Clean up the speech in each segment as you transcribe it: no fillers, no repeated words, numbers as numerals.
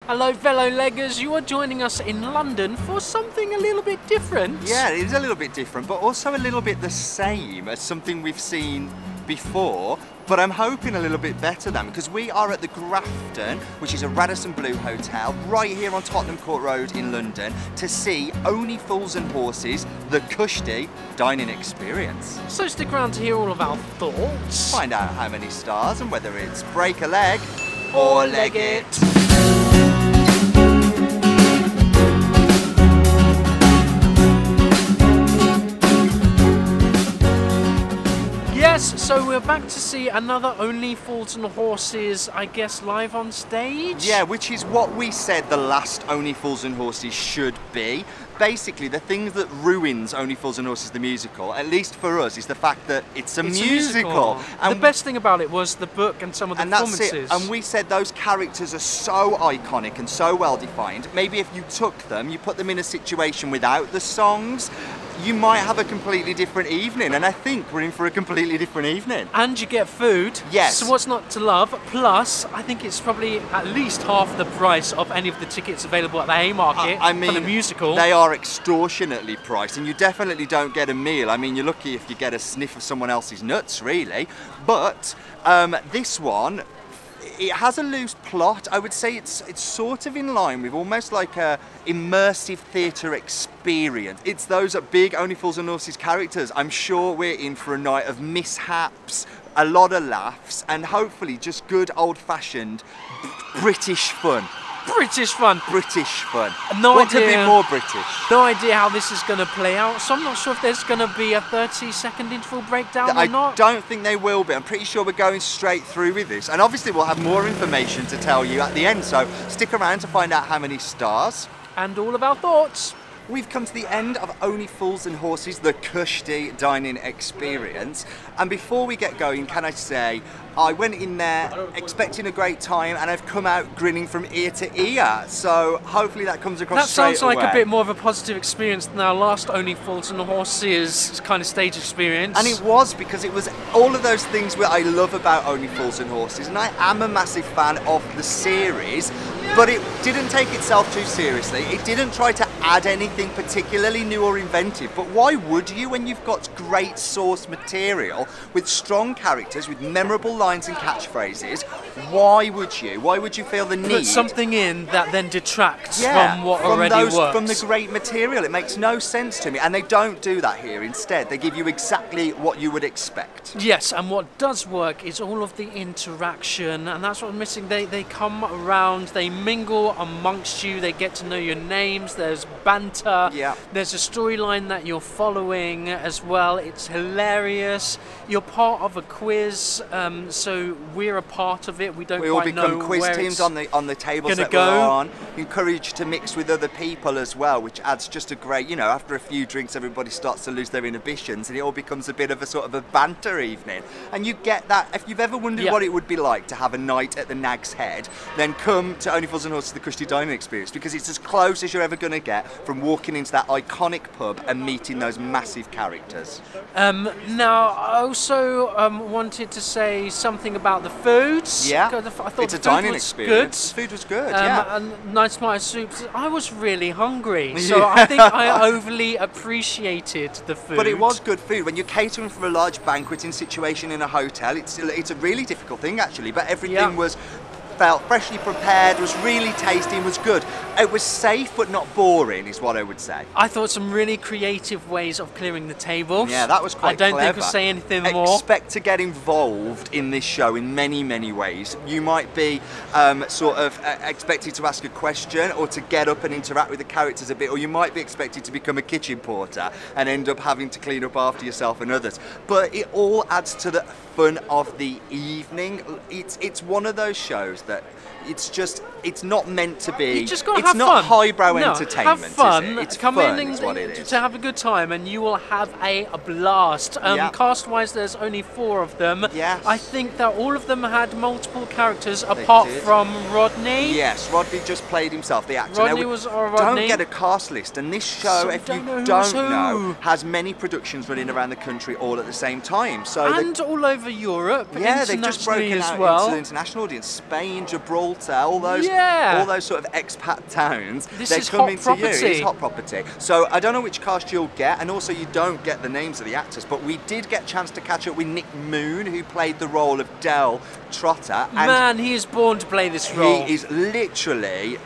Hello fellow leggers, you are joining us in London for something a little bit different. Yeah, it is a little bit different, but also a little bit the same as something we've seen before, but I'm hoping a little bit better than, because we are at the Grafton, which is a Radisson Blu hotel, right here on Tottenham Court Road in London, to see Only Fools and Horses, the Cushty dining experience. So stick around to hear all of our thoughts. Find out how many stars and whether it's break a leg or leg it. Yes, so we're back to see another Only Fools and Horses, I guess, live on stage? Yeah, which is what we said the last Only Fools and Horses should be. Basically, the thing that ruins Only Fools and Horses the musical, at least for us, is the fact that it's a musical. And the best thing about it was the book and some of the performances. That's it. And we said those characters are so iconic and so well defined. Maybe if you took them, you put them in a situation without the songs, you might have a completely different evening, and I think we're in for a completely different evening. And you get food. Yes. So what's not to love? Plus, I think it's probably at least half the price of any of the tickets available at the Haymarket for the musical. They are extortionately priced, and you definitely don't get a meal. I mean, you're lucky if you get a sniff of someone else's nuts, really. But this one, it has a loose plot. I would say it's sort of in line with almost like a immersive theatre experience. It's those big Only Fools and Horses characters. I'm sure we're in for a night of mishaps, a lot of laughs, and hopefully just good old-fashioned British fun. British fun. British fun. No what idea. could be more British? No idea how this is going to play out, so I'm not sure if there's going to be a 30-second interval breakdown or not. I don't think they will be. I'm pretty sure we're going straight through with this. And obviously we'll have more information to tell you at the end, so stick around to find out how many stars. And all of our thoughts. We've come to the end of Only Fools and Horses, the Cushty dining experience. And before we get going, can I say, I went in there expecting a great time, and I've come out grinning from ear to ear. So hopefully that comes across straight away. That sounds like a bit more of a positive experience than our last Only Fools and Horses kind of stage experience. And it was, because it was all of those things that I love about Only Fools and Horses, and I am a massive fan of the series. But it didn't take itself too seriously. It didn't try to add anything particularly new or inventive. But why would you, when you've got great source material with strong characters, with memorable lines and catchphrases? Why would you? Why would you feel the need? Put something in that then detracts from what already works. From the great material. It makes no sense to me. And they don't do that here. Instead, they give you exactly what you would expect. Yes, and what does work is all of the interaction, and that's what I'm missing. They come around, they mingle amongst you, they get to know your names, there's banter, there's a storyline that you're following as well. It's hilarious. You're part of a quiz, so we're a part of it. We don't quite know where it's all become quiz teams on the tables that we're on. Encouraged to mix with other people as well, which adds just a great, you know, after a few drinks everybody starts to lose their inhibitions, and it all becomes a bit of a sort of a banter evening. And you get that. If you've ever wondered what it would be like to have a night at the Nags Head, then come to Only Fools and Horses, the Cushty dining experience, because it's as close as you're ever going to get from walking into that iconic pub and meeting those massive characters. Now, I also wanted to say something about the foods. Yeah, I thought it's a dining experience. The food was good, and nice tomato soups. I was really hungry, so I think I overly appreciated the food. But it was good food. When you're catering for a large banqueting situation in a hotel, it's a really difficult thing, actually, but everything felt freshly prepared, was really tasty, and was good. It was safe but not boring, is what I would say. I thought some really creative ways of clearing the tables. Yeah, that was quite clever. I don't think I'll say anything more. Expect to get involved in this show in many, many ways. You might be sort of expected to ask a question or to get up and interact with the characters a bit, or you might be expected to become a kitchen porter and end up having to clean up after yourself and others. But it all adds to the fun of the evening. It's one of those shows that it's not meant to be. You just got to have fun. It's not highbrow entertainment. Have fun. Is it? It's come fun, in is what it is. to have a good time, and you will have a blast. Cast-wise, there's only 4 of them. Yes. I think that all of them had multiple characters, apart from Rodney. Yes, Rodney just played himself, the actor. Rodney was Rodney. Don't get a cast list, and this show, So if you don't don't know know, has many productions running around the country all at the same time. So and all over Europe, they've just broken as out well. into the international audience. Spain, Gibraltar. Malta, all those sort of expat towns. They're coming to you. It's hot property. So I don't know which cast you'll get, and also you don't get the names of the actors, but we did get a chance to catch up with Nick Moon, who played the role of Del Trotter. And man, he is born to play this role. He is literally,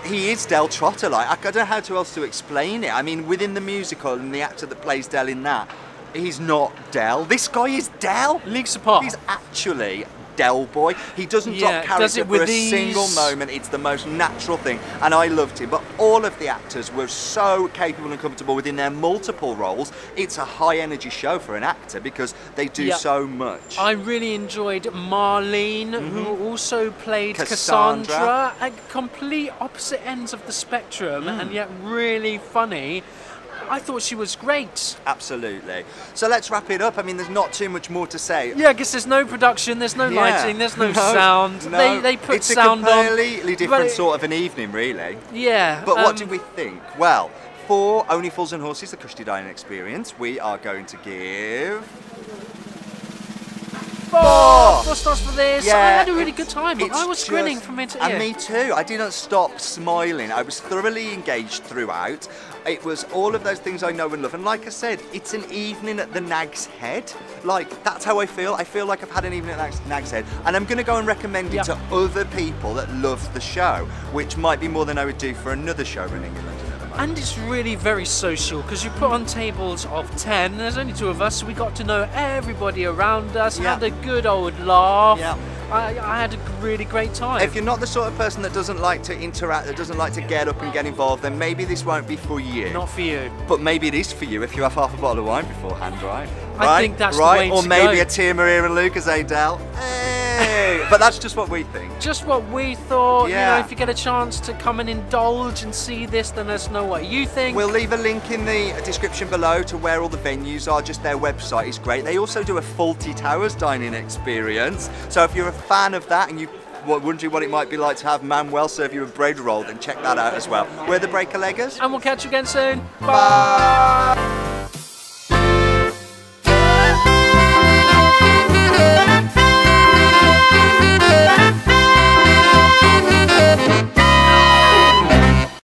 he is Del Trotter. Like, I don't know how else to explain it. I mean, within the musical and the actor that plays Del in that, he's not Del. This guy is Del. Leagues apart. He's actually Del Boy. He doesn't drop character for a single moment. It's the most natural thing, and I loved him. But all of the actors were so capable and comfortable within their multiple roles. It's a high energy show for an actor because they do so much. I really enjoyed Marlene, who also played Cassandra, at complete opposite ends of the spectrum, and yet really funny. I thought she was great. Absolutely. So let's wrap it up. I mean, there's not too much more to say. Yeah, I guess there's no production, there's no lighting, there's no sound. No. They put it's sound on. It's a completely different sort of an evening, really. Yeah. But what did we think? Well, for Only Fools and Horses, the Cushty Dining Experience, we are going to give... 4 stars for this. Yeah, I had a really good time. I was grinning from ear to ear. And me too. I didn't stop smiling. I was thoroughly engaged throughout. It was all of those things I know and love. And like I said, it's an evening at the Nags Head. Like, that's how I feel. I feel like I've had an evening at Nags Head. And I'm going to go and recommend it to other people that love the show, which might be more than I would do for another show running in London. And it's really very social because you put on tables of 10. There's only 2 of us, so we got to know everybody around us. Had a good old laugh. I had a really great time. If you're not the sort of person that doesn't like to interact, that doesn't like to get up and get involved, then maybe this won't be for you. Not for you. But maybe it is for you if you have half a bottle of wine beforehand, right? I think that's the way to go. Or maybe a Tia Maria and Lucas, Del. Hey! But that's just what we think. Just what we thought. You know, if you get a chance to come and indulge and see this, then let us know what you think. We'll leave a link in the description below to where all the venues are. Just their website is great. They also do a Fawlty Towers dining experience. So if you're a fan of that and you wondering what it might be like to have Manuel serve you a bread roll, then check that out as well. We're the Breaker Leggers. And we'll catch you again soon. Bye!